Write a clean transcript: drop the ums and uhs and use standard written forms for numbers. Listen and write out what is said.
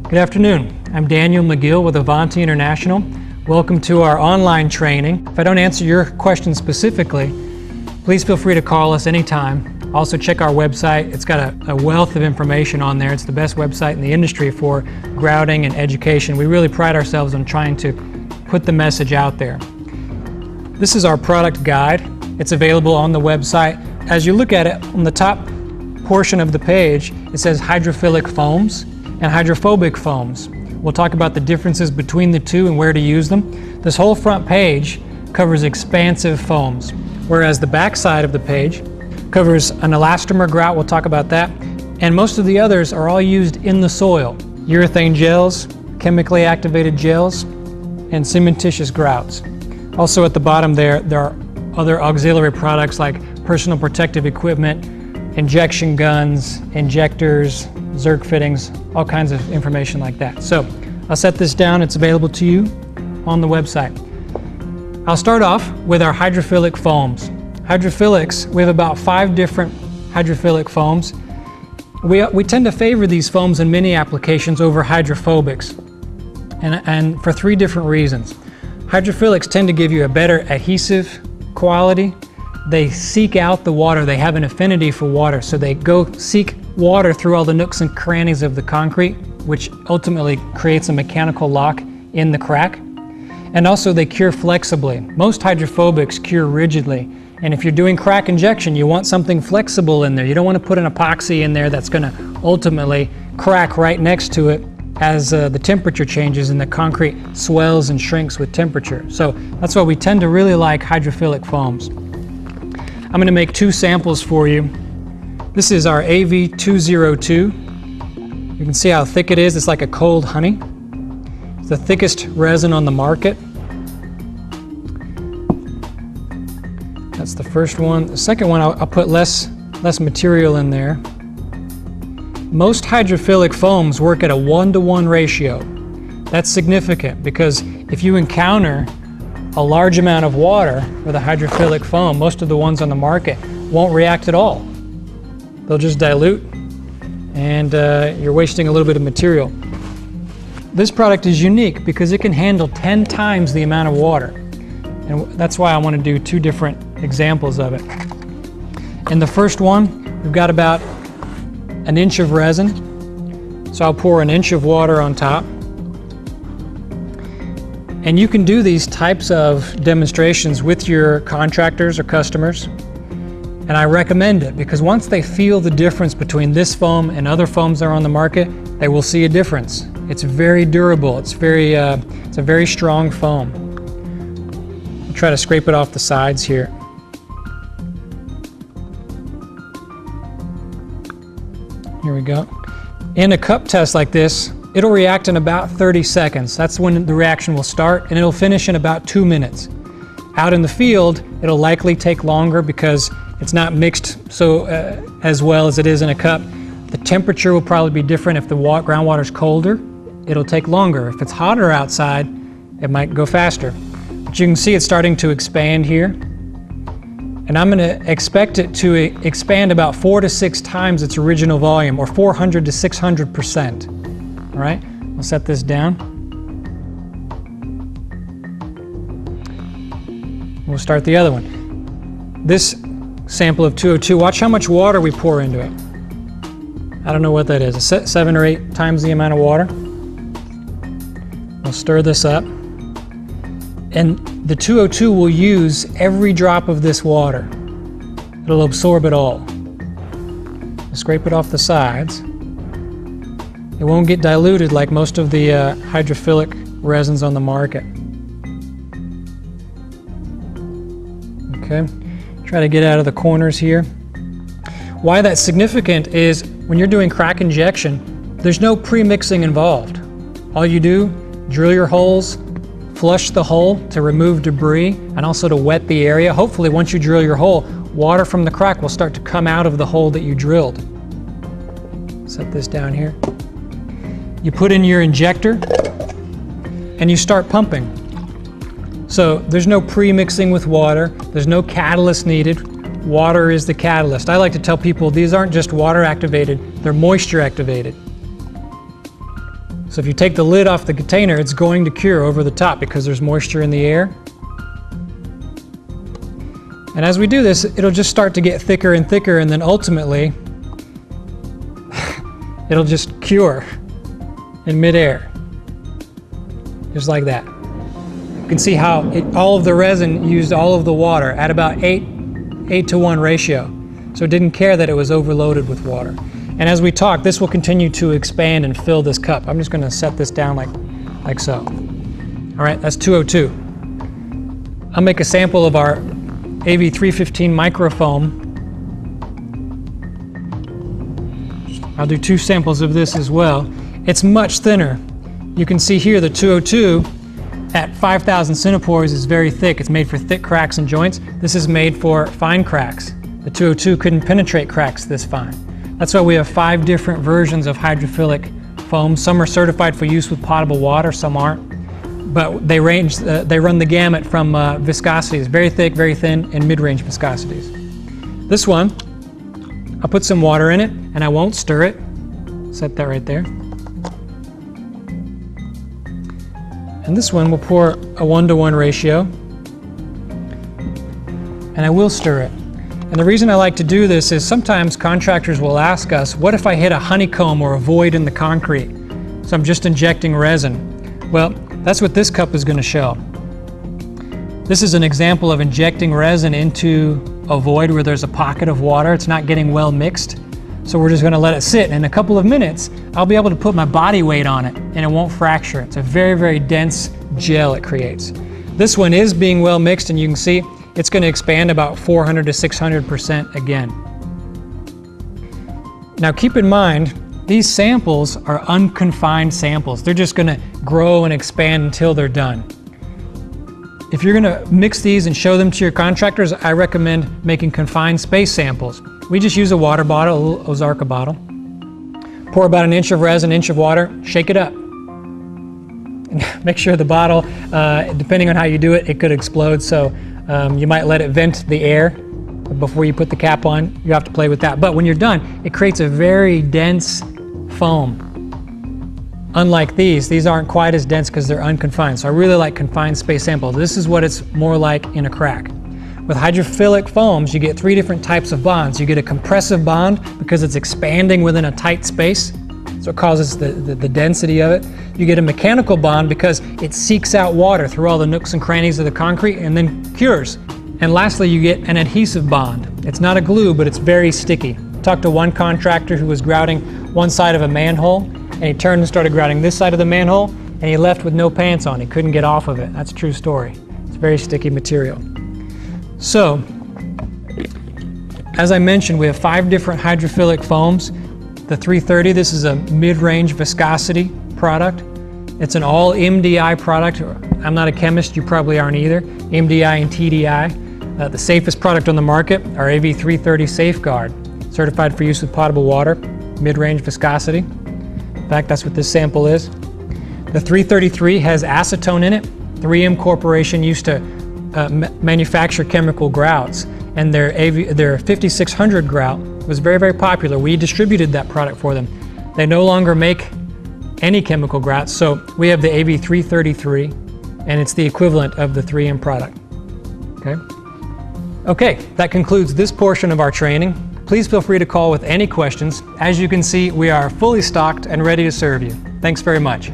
Good afternoon. I'm Daniel McGill with Avanti International. Welcome to our online training. If I don't answer your question specifically, please feel free to call us anytime. Also check our website. It's got a wealth of information on there. It's the best website in the industry for grouting and education. We really pride ourselves on trying to put the message out there. This is our product guide. It's available on the website. As you look at it, on the top portion of the page, it says hydrophilic foams and hydrophobic foams. We'll talk about the differences between the two and where to use them. This whole front page covers expansive foams, whereas the back side of the page covers an elastomer grout. We'll talk about that. And most of the others are all used in the soil. Urethane gels, chemically activated gels, and cementitious grouts. Also at the bottom there are other auxiliary products like personal protective equipment, injection guns, injectors, Zerk fittings, all kinds of information like that. So I'll set this down. It's available to you on the website. I'll start off with our hydrophilic foams. Hydrophilics, we have about 5 different hydrophilic foams. We tend to favor these foams in many applications over hydrophobics, and for 3 different reasons. Hydrophilics tend to give you a better adhesive quality. They seek out the water. They have an affinity for water, so they go seek water through all the nooks and crannies of the concrete, which ultimately creates a mechanical lock in the crack. And also they cure flexibly. Most hydrophobics cure rigidly. And if you're doing crack injection, you want something flexible in there. You don't want to put an epoxy in there that's going to ultimately crack right next to it as the temperature changes and the concrete swells and shrinks with temperature. So that's why we tend to really like hydrophilic foams. I'm going to make 2 samples for you. This is our AV202. You can see how thick it is. It's like a cold honey. It's the thickest resin on the market. That's the first one. The second one, I'll put less material in there. Most hydrophilic foams work at a 1-to-1 ratio. That's significant because if you encounter a large amount of water with a hydrophilic foam, most of the ones on the market won't react at all. They'll just dilute, and you're wasting a little bit of material. This product is unique because it can handle 10 times the amount of water. And that's why I want to do 2 different examples of it. In the first one, we've got about 1 inch of resin. So I'll pour 1 inch of water on top. And you can do these types of demonstrations with your contractors or customers. And I recommend it because once they feel the difference between this foam and other foams that are on the market, they will see a difference. It's very durable. It's a very strong foam. I'll try to scrape it off the sides here. Here we go. In a cup test like this, it'll react in about 30 seconds. That's when the reaction will start, and it'll finish in about 2 minutes. Out in the field, it'll likely take longer because it's not mixed as well as it is in a cup. The temperature will probably be different. If the groundwater is colder, it'll take longer. If it's hotter outside, it might go faster. But you can see it's starting to expand here. And I'm going to expect it to expand about 4 to 6 times its original volume, or 400 to 600%. All right, we'll set this down. We'll start the other one. This sample of 202, watch how much water we pour into it. I don't know what that is, 7 or 8 times the amount of water. We'll stir this up. And the 202 will use every drop of this water. It'll absorb it all. Scrape it off the sides. It won't get diluted like most of the hydrophilic resins on the market. Okay, try to get out of the corners here. Why that's significant is when you're doing crack injection, there's no pre-mixing involved. All you do, drill your holes, flush the hole to remove debris and also to wet the area. Hopefully once you drill your hole, water from the crack will start to come out of the hole that you drilled. Set this down here. You put in your injector and you start pumping. So there's no pre-mixing with water, there's no catalyst needed. Water is the catalyst. I like to tell people these aren't just water activated, they're moisture activated. So if you take the lid off the container, it's going to cure over the top because there's moisture in the air. And as we do this, it'll just start to get thicker and thicker, and then ultimately, it'll just cure in midair, just like that. You can see how all of the resin used all of the water at about 8:1 ratio. So it didn't care that it was overloaded with water. And as we talk, this will continue to expand and fill this cup. I'm just going to set this down like so. All right, that's 202. I'll make a sample of our AV315 microfoam. I'll do 2 samples of this as well. It's much thinner. You can see here the 202 at 5,000 centipores is very thick. It's made for thick cracks and joints. This is made for fine cracks. The 202 couldn't penetrate cracks this fine. That's why we have 5 different versions of hydrophilic foam. Some are certified for use with potable water, some aren't. But they run the gamut from viscosities, very thick, very thin, and mid-range viscosities. This one, I'll put some water in it, and I won't stir it. Set that right there. And this one will pour a 1:1 ratio, and I will stir it. And the reason I like to do this is sometimes contractors will ask us, what if I hit a honeycomb or a void in the concrete? So I'm just injecting resin. Well, that's what this cup is going to show. This is an example of injecting resin into a void where there's a pocket of water. It's not getting well mixed. So we're just going to let it sit. And in a couple of minutes, I'll be able to put my body weight on it and it won't fracture. It's a very, very dense gel it creates. This one is being well mixed, and you can see it's going to expand about 400 to 600% again. Now keep in mind, these samples are unconfined samples. They're just going to grow and expand until they're done. If you're going to mix these and show them to your contractors, I recommend making confined space samples. We just use a water bottle, a little Ozarka bottle. Pour about 1 inch of resin, 1 inch of water, shake it up. And make sure the bottle, depending on how you do it, it could explode. So you might let it vent the air before you put the cap on. You have to play with that. But when you're done, it creates a very dense foam. Unlike these aren't quite as dense because they're unconfined. So I really like confined space samples. This is what it's more like in a crack. With hydrophilic foams, you get 3 different types of bonds. You get a compressive bond because it's expanding within a tight space, so it causes the density of it. You get a mechanical bond because it seeks out water through all the nooks and crannies of the concrete and then cures. And lastly, you get an adhesive bond. It's not a glue, but it's very sticky. I talked to one contractor who was grouting one side of a manhole, and he turned and started grouting this side of the manhole, and he left with no pants on. He couldn't get off of it. That's a true story. It's very sticky material. So, as I mentioned, we have 5 different hydrophilic foams. The 330, this is a mid-range viscosity product. It's an all MDI product. I'm not a chemist, you probably aren't either. MDI and TDI. The safest product on the market, our AV330 Safeguard, certified for use with potable water, mid-range viscosity. In fact, that's what this sample is. The 333 has acetone in it. 3M Corporation used to manufacture chemical grouts, and their 5600 grout was very, very popular. We distributed that product for them. They no longer make any chemical grouts, so we have the AV333, and it's the equivalent of the 3M product. Okay, that concludes this portion of our training. Please feel free to call with any questions. As you can see, we are fully stocked and ready to serve you. Thanks very much.